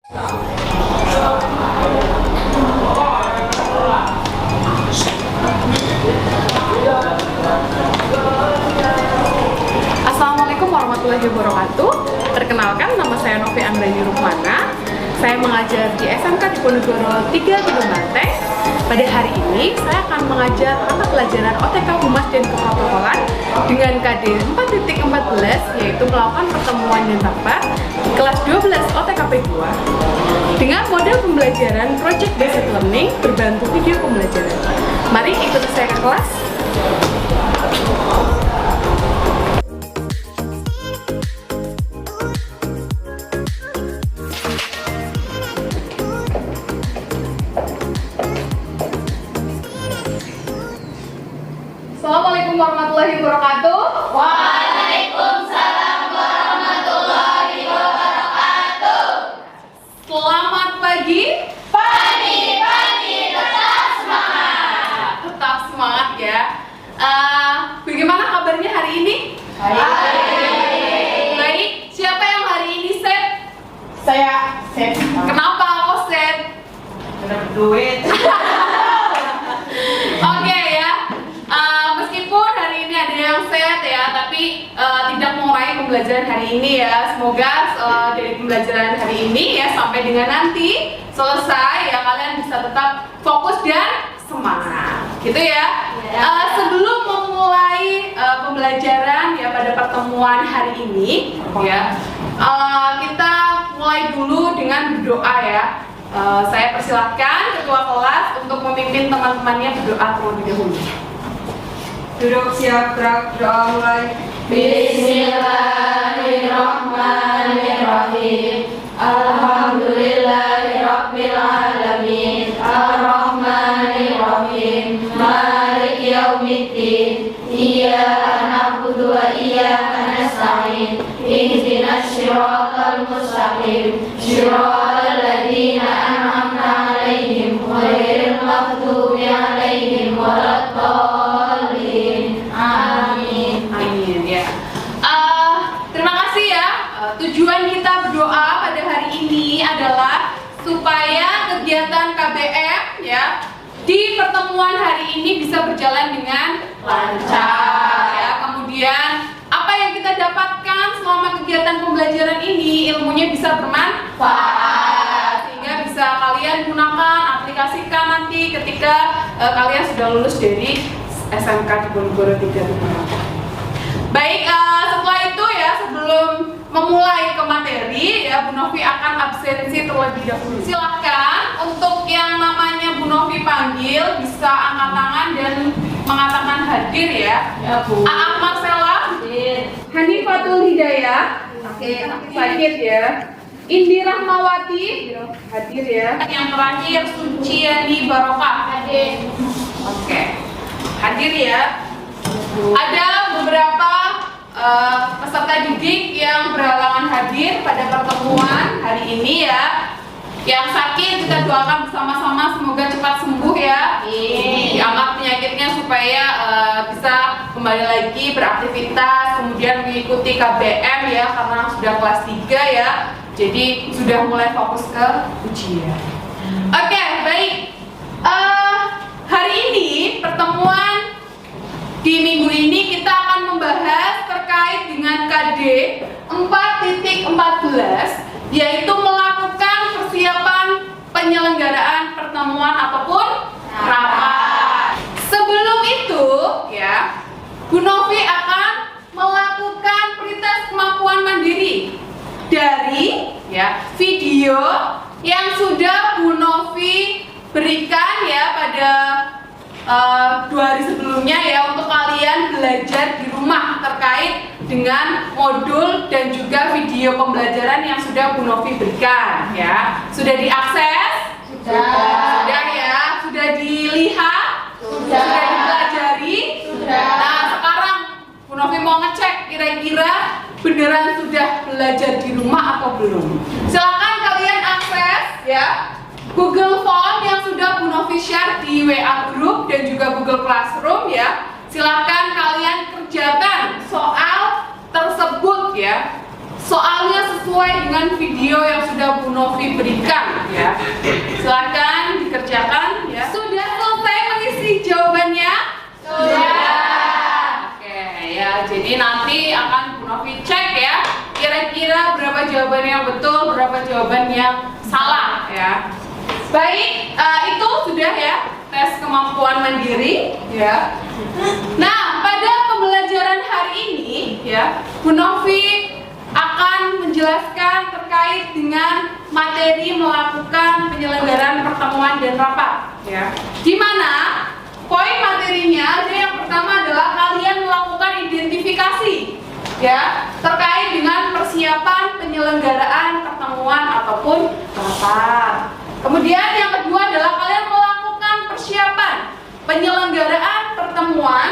Assalamualaikum warahmatullahi wabarakatuh. Perkenalkan, nama saya Novi Andraini Rukmana. Saya mengajar di SMK Diponegoro 3 Gedung Banteng. Pada hari ini, saya akan mengajar mata pelajaran OTK Humas dan Keprotokolan dengan KD 4.14, yaitu melakukan pertemuan dan rapat di kelas 12 OTKP 2 dengan model pembelajaran Project Based Learning berbantu video pembelajaran. Mari ikuti saya ke kelas. Assalamualaikum warahmatullahi wabarakatuh. Waalaikumsalam warahmatullahi wabarakatuh. Selamat pagi. Pagi tetap semangat. Tetap semangat ya. Bagaimana kabarnya hari ini? Baik. Siapa yang hari ini set? Saya set. Kenapa kok set? Dapat duit. Oke ya. Meskipun hari ini ada yang set ya, tapi tidak mengurangi pembelajaran hari ini ya. Semoga dari pembelajaran hari ini ya sampai dengan nanti selesai ya, kalian bisa tetap fokus dan semangat, gitu ya. Sebelum memulai pembelajaran ya pada pertemuan hari ini ya, kita mulai dulu dengan berdoa ya. Saya persilahkan ketua kelas untuk memimpin teman-temannya berdoa terlebih dahulu. Duduk siap, gerak, doa mulai. Bismillahirrahmanirrahim. Alhamdulillahirabbil alamin. Arrahmanirrahim. Maliki yaumiddin. Iyyaka na'budu wa iyyaka nasta'in. Ihdinas siratal mustaqim. Shiratal ladzina an'amta 'alaihim ghairil maghdubi 'alaihim waladdallin. Amin. Amin ya. Terima kasih ya. Tujuan kita berdoa pada hari ini adalah supaya kegiatan KBM ya di pertemuan hari ini bisa berjalan dengan lancar ya. Kemudian apa yang kita dapatkan selama kegiatan pembelajaran ini, ilmunya bisa bermanfaat sehingga bisa kalian gunakan, aplikasikan nanti ketika kalian sudah lulus dari SMK Diponegoro 3. Baik, setelah itu ya, sebelum memulai ke materi ya, Bu Novi akan absensi terlebih dahulu. Silahkan untuk yang namanya Bu Novi panggil bisa angkat tangan dan mengatakan hadir ya. Ya, Bu. Aak Marcella, Hanifatul Hidayah, hadir ya. Indi Rahmawati, hadir ya. Yang terakhir Suciani Barokah, hadir. Oke, hadir ya. Ada beberapa peserta didik yang berhalangan hadir pada pertemuan hari ini ya. Yang sakit kita doakan bersama-sama semoga cepat sembuh ya. Diangkat penyakitnya supaya bisa kembali lagi beraktivitas, kemudian mengikuti KBM ya karena sudah kelas 3 ya. Jadi sudah mulai fokus ke ujian. Oke, baik. Hari ini pertemuan di minggu ini kita akan membahas terkait dengan KD 4.14, yaitu melakukan persiapan penyelenggaraan pertemuan ataupun rapat. Sebelum itu ya, Bu Novi akan melakukan pretest kemampuan mandiri dari ya video yang sudah Bu Novi berikan ya pada 2 hari sebelumnya ya, untuk kalian belajar di rumah terkait dengan modul dan juga video pembelajaran yang sudah Bu Novi berikan ya. Sudah diakses? Sudah ya, sudah dilihat? Sudah dipelajari? Nah, sekarang Bu Novi mau ngecek kira-kira beneran sudah belajar di rumah atau belum. Silakan kalian akses ya Google Form yang sudah Bu Novi share di WA Group dan juga Google Classroom ya. Silakan kalian kerjakan soal tersebut ya. soalnya sesuai dengan video yang sudah Bu Novi berikan ya. Silakan dikerjakan ya. Sudah selesai mengisi jawabannya? Sudah. Oke ya, jadi nanti akan Bu Novi cek ya, kira-kira berapa jawaban yang betul, berapa jawaban yang salah ya. Baik, itu sudah ya tes kemampuan mandiri ya. Nah, pada pembelajaran hari ini ya, Bu Novi akan menjelaskan terkait dengan materi melakukan penyelenggaraan pertemuan dan rapat ya. Di mana poin materinya ada yang pertama adalah kalian melakukan identifikasi ya terkait dengan persiapan penyelenggaraan pertemuan ataupun rapat. Kemudian yang kedua adalah kalian melakukan persiapan penyelenggaraan pertemuan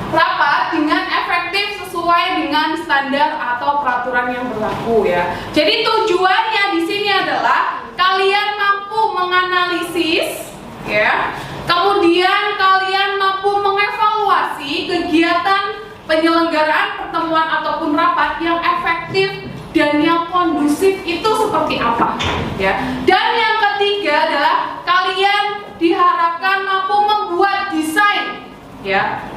rapat dengan efektif sesuai dengan standar atau peraturan yang berlaku ya. Jadi tujuannya di sini adalah kalian mampu menganalisis ya. Kemudian kalian mampu mengevaluasi kegiatan penyelenggaraan pertemuan ataupun rapat yang efektif dan yang kondusif itu seperti apa ya. Dan yang ketiga adalah kalian diharapkan mampu membuat desain ya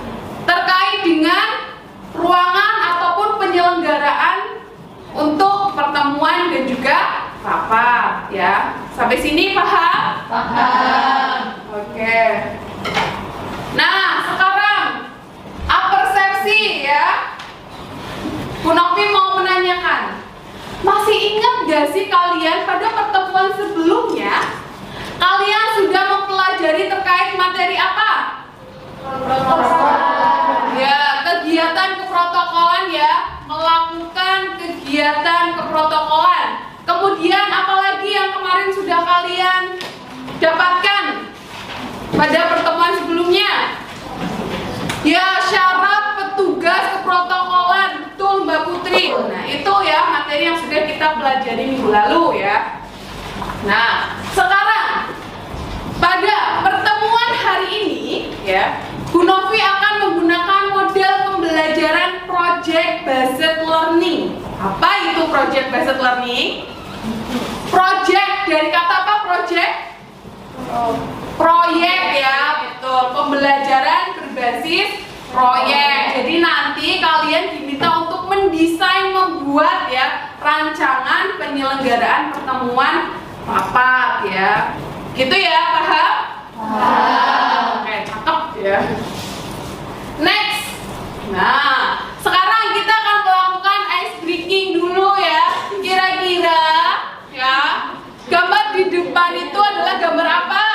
terkait dengan ruangan ataupun penyelenggaraan untuk pertemuan dan juga rapat ya. Sampai sini paham? Paham. Oke. Nah, sekarang persepsi ya. Bu Novi mau menanyakan, masih ingat gak sih kalian pada pertemuan sebelumnya kalian sudah mempelajari terkait materi apa? Ya, kegiatan keprotokolan ya, melakukan kegiatan keprotokolan. Kemudian apalagi yang kemarin sudah kalian dapatkan pada pertemuan sebelumnya? Ya, syarat petugas keprotokolan, betul Mbak Putri. Nah, itu ya materi yang sudah kita pelajari minggu lalu ya. Nah, sekarang pada pertemuan hari ini ya, Bu Novi akan menggunakan model pembelajaran project based learning. Apa itu project based learning? Project dari kata apa project? Proyek ya, betul. Pembelajaran berbasis proyek. Jadi nanti kalian diminta untuk mendesain, membuat ya rancangan penyelenggaraan pertemuan rapat ya. Gitu ya, paham? Paham. Oke, cakep ya. Next. Nah, sekarang kita akan melakukan ice breaking dulu ya. Kira-kira ya, gambar di depan itu adalah gambar apa?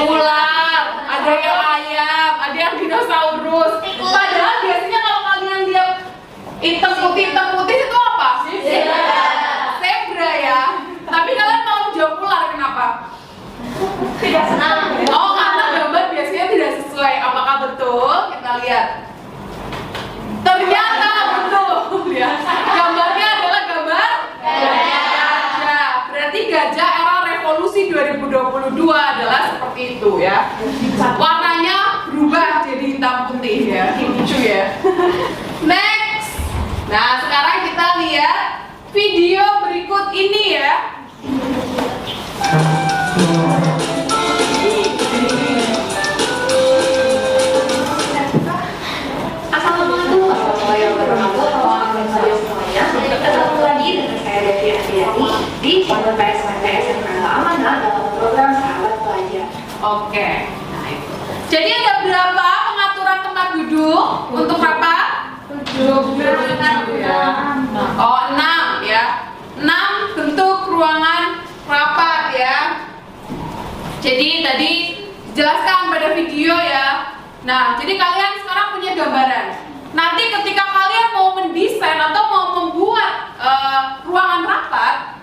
Ular, ada yang ayam, ada yang dinosaurus. Padahal biasanya kalau kalian lihat hitam putih itu apa? Zebra ya. Tapi kalian mau jawab ular, kenapa? Tidak senang. Oh, karena gambar biasanya tidak sesuai. Apakah betul? Kita lihat. Ternyata betul ya. Gambarnya adalah gambar gajah. Berarti gajah era revolusi 2022 adalah seperti itu ya. Warnanya berubah jadi hitam putih ya. Lucu ya. Next. Nah, sekarang kita lihat video berikut ini ya. Di Pondok PSMPS Amanah dalam program Sahabat Pelajar. Oke. Nah, itu. Jadi ada berapa pengaturan tempat duduk untuk rapat? 7 ya. Oh, 6 ya. 6 bentuk ruangan rapat ya. Jadi tadi jelaskan pada video ya. Nah, jadi kalian sekarang punya gambaran. Nanti ketika kalian mau mendesain atau mau membuat ruangan rapat,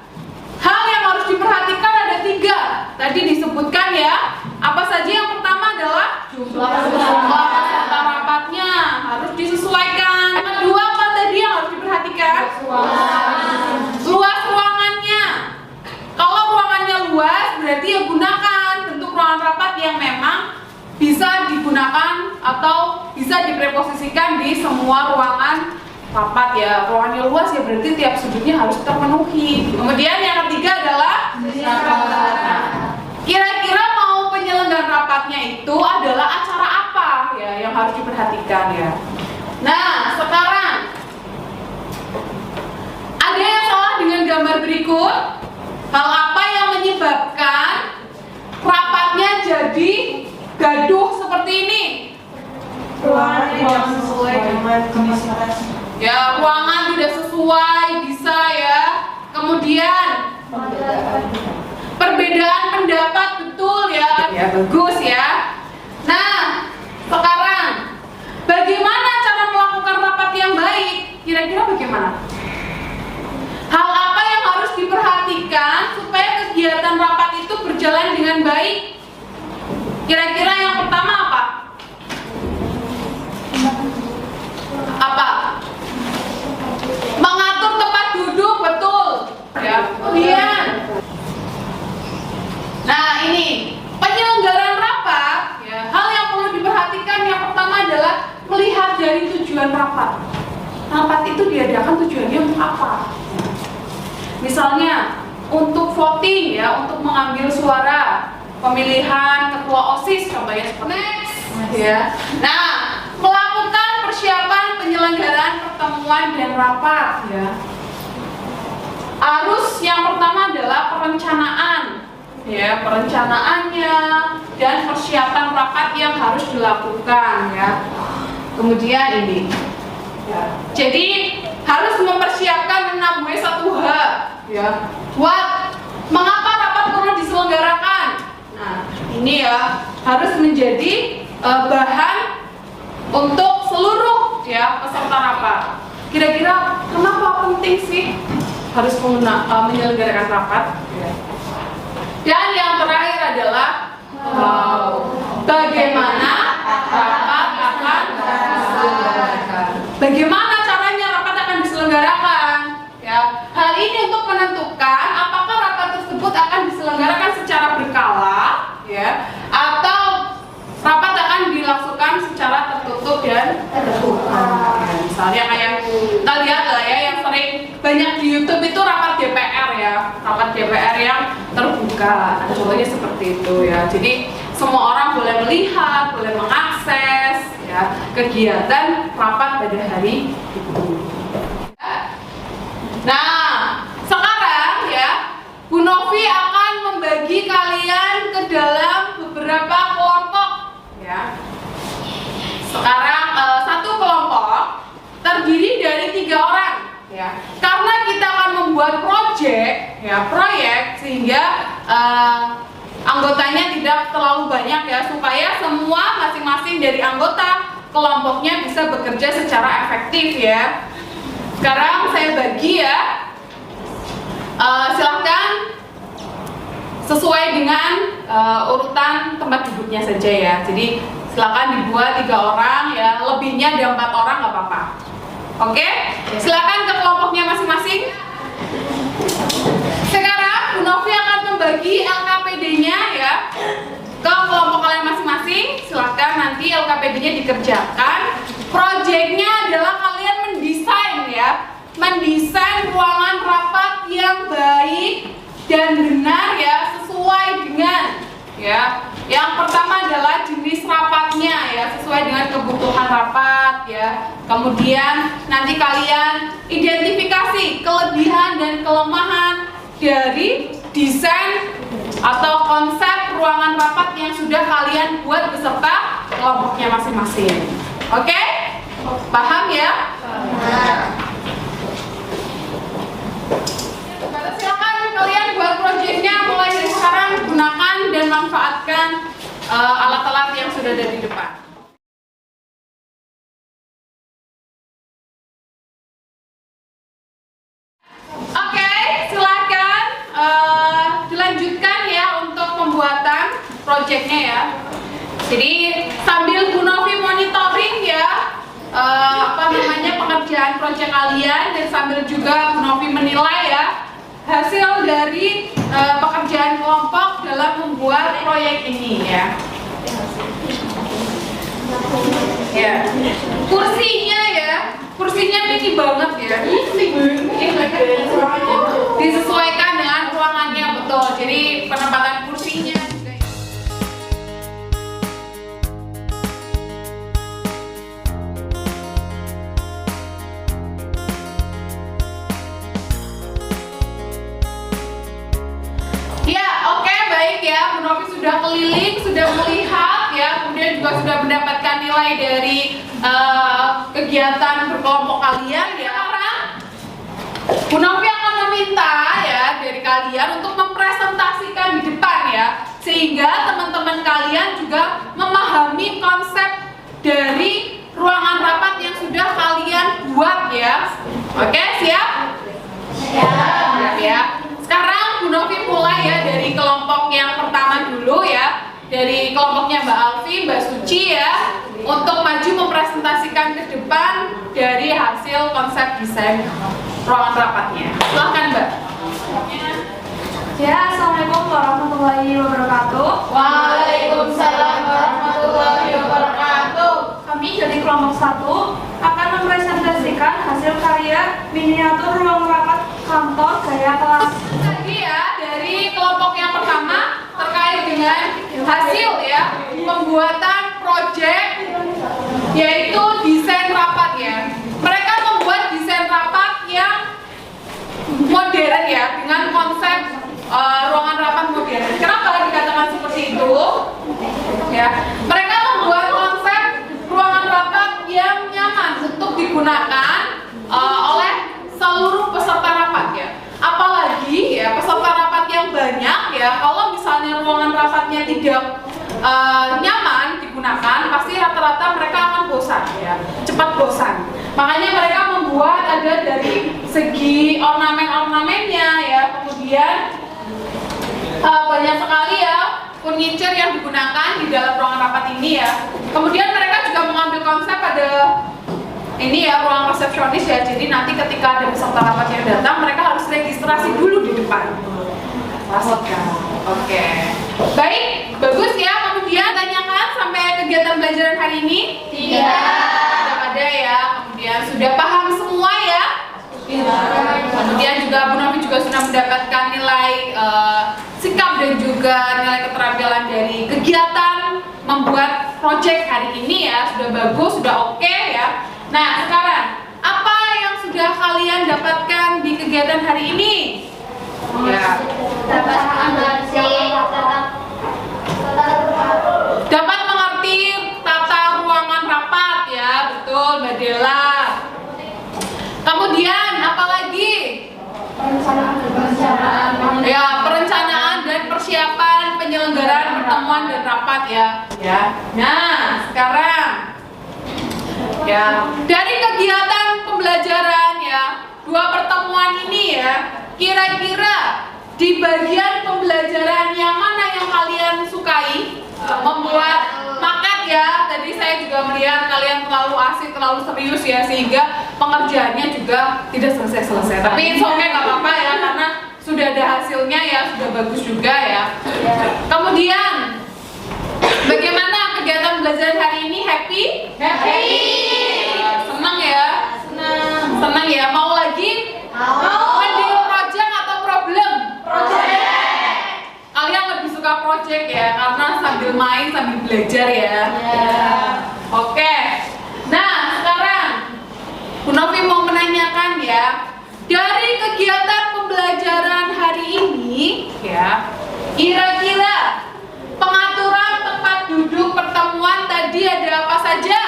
hal yang harus diperhatikan ada 3. Tadi disebutkan ya. Apa saja? Yang pertama adalah jumlah peserta rapatnya harus disesuaikan. Yang kedua apa tadi yang harus diperhatikan? Luas ruangannya. Kalau ruangannya luas berarti ya gunakan bentuk ruangan rapat yang memang bisa digunakan atau bisa dipreposisikan di semua ruangan rapat ya, ruangannya luas ya berarti tiap sudutnya harus terpenuhi. Kemudian yang ketiga adalah kira-kira mau penyelenggaraan rapatnya itu adalah acara apa ya yang harus diperhatikan ya. Nah, sekarang ada yang salah dengan gambar berikut. Hal apa yang menyebabkan rapatnya jadi gaduh seperti ini? Ruangan tidak sesuai dengan kapasitas. Ya, ruangan tidak sesuai bisa ya. Kemudian perbedaan pendapat betul ya. Ya, bagus ya. Nah, sekarang bagaimana cara melakukan rapat yang baik? Kira-kira bagaimana? Hal apa yang harus diperhatikan supaya kegiatan rapat itu berjalan dengan baik? Kira-kira yang pertama apa? Apa? Mengatur tempat duduk, betul. Ya, kemudian. Nah, ini penyelenggaraan rapat. Ya, hal yang perlu diperhatikan yang pertama adalah melihat dari tujuan rapat. Rapat itu diadakan tujuannya untuk apa? Misalnya untuk voting ya, untuk mengambil suara, pemilihan ketua OSIS contohnya seperti ya. Nah, melakukan persiapan penyelenggaraan pertemuan dan rapat ya. Harus yang pertama adalah perencanaan ya, perencanaannya dan persiapan rapat yang harus dilakukan ya. Kemudian ini ya. Jadi harus mempersiapkan 6W1H ya. Buat mengapa rapat perlu diselenggarakan? Nah, ini ya harus menjadi bahan untuk seluruh ya peserta rapat. Kira-kira kenapa penting sih harus menyelenggarakan rapat? Dan yang terakhir adalah bagaimana rapat akan diselenggarakan. Bagaimana caranya rapat akan diselenggarakan? Ya, hal ini untuk menentukan apakah rapat tersebut akan diselenggarakan secara berkala, ya, atau rapat akan dilangsungkan secara tertutup dan terbuka. Ya, misalnya kayak kita lihat lah ya, yang sering banyak di YouTube itu rapat DPR ya, rapat DPR yang terbuka. Nah, contohnya seperti itu ya. Jadi semua orang boleh melihat, boleh mengakses ya kegiatan rapat pada hari itu. Nah, sekarang ya Bu Novi akan membagi kalian ke dalam beberapa kelompok ya. Sekarang satu kelompok terdiri dari 3 orang ya. Karena kita akan membuat proyek sehingga anggotanya tidak terlalu banyak ya, supaya semua masing-masing dari anggota kelompoknya bisa bekerja secara efektif ya. Sekarang saya bagi ya, silahkan sesuai dengan urutan tempat duduknya saja ya. Jadi silahkan dibuat 3 orang ya, lebihnya ada 4 orang nggak apa-apa. Oke, silahkan ke kelompoknya masing-masing. Sekarang Bu Novi akan membagi LKPD-nya ya ke kelompok kalian masing-masing. Silahkan nanti LKPD-nya dikerjakan. Proyeknya adalah kalian mendesain ya, mendesain ruangan rapat yang baik dan benar ya, sesuai dengan ya. Yang pertama adalah jenis rapatnya ya, sesuai dengan kebutuhan rapat ya. Kemudian nanti kalian identifikasi kelebihan dan kelemahan dari desain atau konsep ruangan rapat yang sudah kalian buat beserta kelompoknya masing-masing. Oke? Paham ya? Silakan kalian buat proyeknya mulai dari sekarang, gunakan dan manfaatkan alat-alat yang sudah ada di depan. Oke, silakan dilanjutkan ya untuk pembuatan proyeknya ya. Jadi sambil Bu Novi monitoring ya pekerjaan proyek kalian, dan sambil juga Bu Novi menilai ya hasil dari pekerjaan kelompok dalam membuat proyek ini ya. Ya, kursinya ya, kursinya tinggi banget ya. Disesuaikan dengan ruangannya betul. Jadi penempatan kursinya juga. Ya, oke, baik ya. Bu Novi sudah keliling, sudah melihat ya, kemudian juga sudah mendapatkan nilai dari kegiatan berkelompok kalian ya. Sekarang Bu Novi akan meminta ya dari kalian untuk mempresentasikan di depan ya, sehingga teman-teman kalian juga memahami konsep dari ruangan rapat yang sudah kalian buat ya. Oke, siap? Siap ya. Sekarang Bu Novi mulai ya dari kelompok yang pertama dulu ya, dari kelompoknya Mbak Alfi, Mbak Suci ya, untuk maju mempresentasikan ke depan dari hasil konsep desain ruangan rapatnya. Silahkan Mbak. Ya, Assalamualaikum warahmatullahi wabarakatuh. Waalaikumsalam warahmatullahi wabarakatuh. Kami dari kelompok 1 akan mempresentasikan hasil karya miniatur ruang rapat kantor gaya kelas. Tadi ya dari kelompok yang pertama terkait dengan hasil ya pembuatan proyek yaitu desain rapat ya. Mereka membuat desain rapat yang modern ya dengan konsep ruangan rapat modern. Kenapa dikatakan seperti itu? Ya, mereka membuat konsep ruangan rapat yang nyaman untuk digunakan oleh seluruh peserta rapat ya. Apalagi ya peserta rapat yang banyak ya, kalau misalnya ruangan rapatnya tidak nyaman digunakan, pasti rata-rata mereka akan bosan ya, cepat bosan. Makanya mereka membuat ada dari segi ornamen-ornamennya ya, kemudian banyak sekali ya furniture yang digunakan di dalam ruangan rapat ini ya. Kemudian mereka juga mengambil konsep ada ini ya ruang resepsionis ya. Jadi nanti ketika ada peserta rapat yang datang, mereka harus registrasi dulu di depan. Oke. Baik, bagus ya. Kemudian tanyakan sampai kegiatan pembelajaran hari ini? Tidak ada ya. Kemudian sudah paham semua ya? Kemudian juga Bu Novi juga sudah mendapatkan nilai sikap dan juga nilai keterampilan dari kegiatan membuat proyek hari ini ya. Sudah bagus, sudah oke ya. Nah sekarang apa yang sudah kalian dapatkan di kegiatan hari ini? Ya. Dapat mengerti tata ruangan rapat ya, betul Mbak Dela. Kemudian apa lagi? Ya, perencanaan dan persiapan penyelenggaraan pertemuan dan rapat ya. Nah, sekarang ya, dari kegiatan pembelajaran ya, 2 pertemuan ini ya, kira-kira di bagian pembelajaran yang mana yang kalian sukai? Membuat maket ya, tadi saya juga melihat kalian terlalu asik, terlalu serius ya, sehingga pengerjaannya juga tidak selesai-selesai. Tapi it's okay, nggak apa-apa ya, karena sudah ada hasilnya ya, sudah bagus juga ya. Kemudian bagaimana kegiatan belajar hari ini? Happy? Senang ya? Senang ya? Mau lagi? Mending project atau problem? Kalian lebih suka project ya, karena sambil main sambil belajar ya. Oke. Nah sekarang Bu Novi mau menanyakan ya, dari kegiatan pembelajaran hari ini ya, kira-kira pengaturan tempat duduk pertemuan tadi ada apa saja?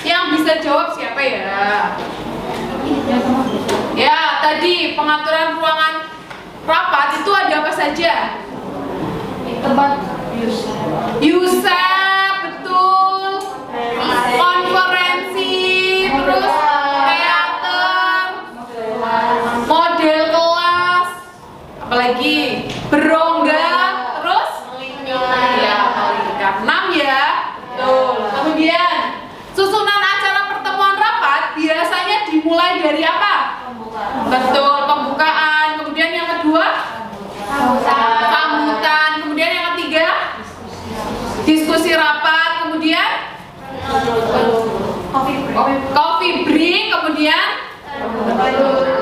Yang bisa jawab siapa ya? Ya, tadi pengaturan ruangan rapat itu ada apa saja? Tempat Yusa, betul. Konferensi, terus teater, model kelas, apalagi berongga, terus ya, melingkar. 6 ya. Betul. Kemudian susunan acara pertemuan rapat biasanya dimulai dari apa? Betul, pembukaan. Kemudian yang kedua? Sambutan. Kemudian yang ketiga? Diskusi rapat. Kemudian? Coffee break. Kemudian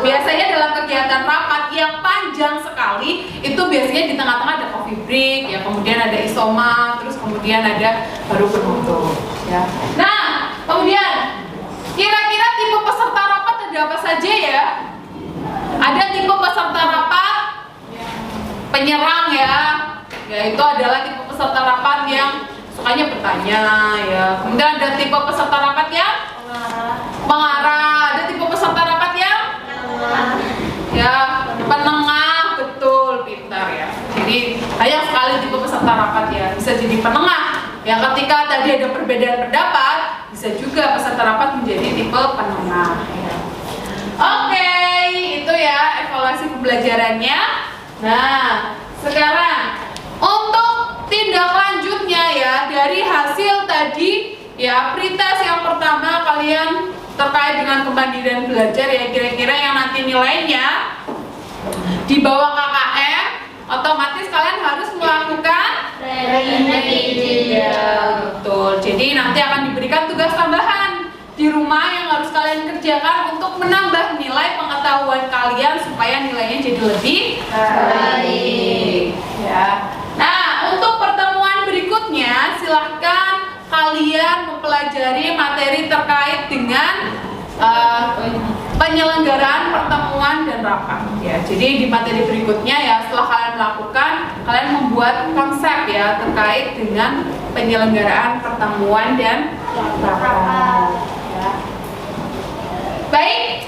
Biasanya dalam kegiatan rapat yang panjang sekali itu biasanya di tengah-tengah ada coffee break ya, kemudian ada isoma, terus kemudian ada baru penutup ya. Nah, kemudian kira-kira tipe peserta rapat ada apa saja ya? Ada tipe peserta rapat penyerang ya. Ya, itu adalah tipe peserta rapat yang sukanya bertanya ya. Kemudian ada tipe peserta rapat yang mengarah. Ada tipe peserta rapat yang ya penengah, betul, pintar ya. Jadi banyak sekali tipe peserta rapat ya. Bisa jadi penengah. Yang ketika tadi ada perbedaan pendapat, bisa juga peserta rapat menjadi tipe penengah ya. Oke, itu ya evaluasi pembelajarannya. Nah, sekarang untuk tindak lanjutnya ya dari hasil tadi ya, pretest yang pertama kalian terkait dengan kemandirian belajar ya, kira-kira yang nanti nilainya di bawah KKM, otomatis kalian harus melakukan training ya, betul. Jadi nanti akan diberikan tugas tambahan di rumah yang harus kalian kerjakan untuk menambah nilai pengetahuan kalian supaya nilainya jadi lebih baik ya. Nah, untuk pertemuan berikutnya silahkan kalian mempelajari materi terkait dengan penyelenggaraan pertemuan dan rapat ya. Jadi di materi berikutnya ya, setelah kalian melakukan, kalian membuat konsep ya terkait dengan penyelenggaraan pertemuan dan rapat ya. Baik,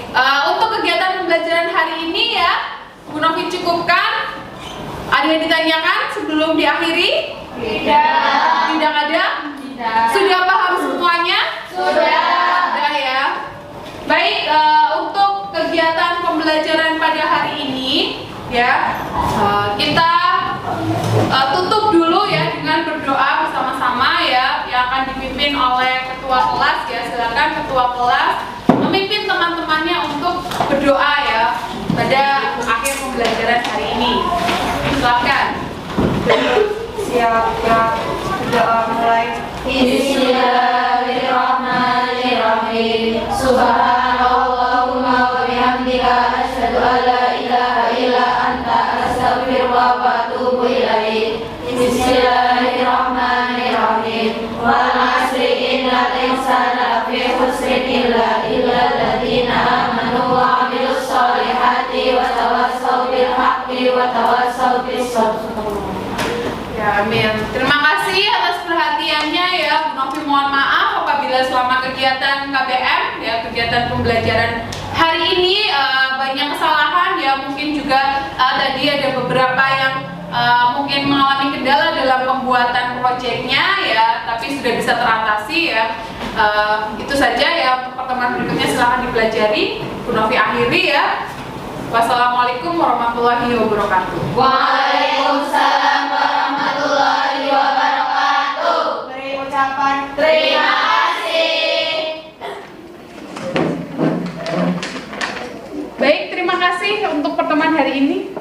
untuk kegiatan pembelajaran hari ini ya, Bu Novi cukupkan. Ada yang ditanyakan sebelum diakhiri? Tidak. Tidak ada? Tidak. Sudah paham semuanya? Sudah. Sudah ya. Baik, untuk kegiatan pembelajaran pada hari ini ya, kita tutup dulu ya dengan berdoa bersama-sama ya, yang akan dipimpin oleh ketua kelas ya. Silakan ketua kelas memimpin teman-temannya untuk berdoa ya pada akhir pembelajaran hari ini. Silakan. Siap, berdoa mulai. Bismillahirrahmanirrahim. Subhanallahumma wa bihamdika asyhadu an la ilaha illa anta astaghfiruka wa atubu ilaik. Bismillahirrahmanirrahim. Wal 'asri innal insana lafi khusrin illa alladziina amanu wa 'amilus shalihati wa tawassaw bil haqqi wa tawassaw bis sabr. Ya, amin. Terima kasih atas perhatiannya ya. Bu Novi mohon maaf apabila selama kegiatan KBM ya, kegiatan pembelajaran hari ini banyak kesalahan ya. Mungkin juga tadi ada beberapa yang mungkin mengalami kendala dalam pembuatan proyeknya ya, tapi sudah bisa teratasi ya. Itu saja ya, untuk pertemuan berikutnya silahkan dipelajari. Bu Novi akhiri ya. Wassalamualaikum warahmatullahi wabarakatuh. Waalaikumsalam warahmatullahi wabarakatuh. Beri ucapan Terima kasih. Baik, terima kasih untuk pertemuan hari ini.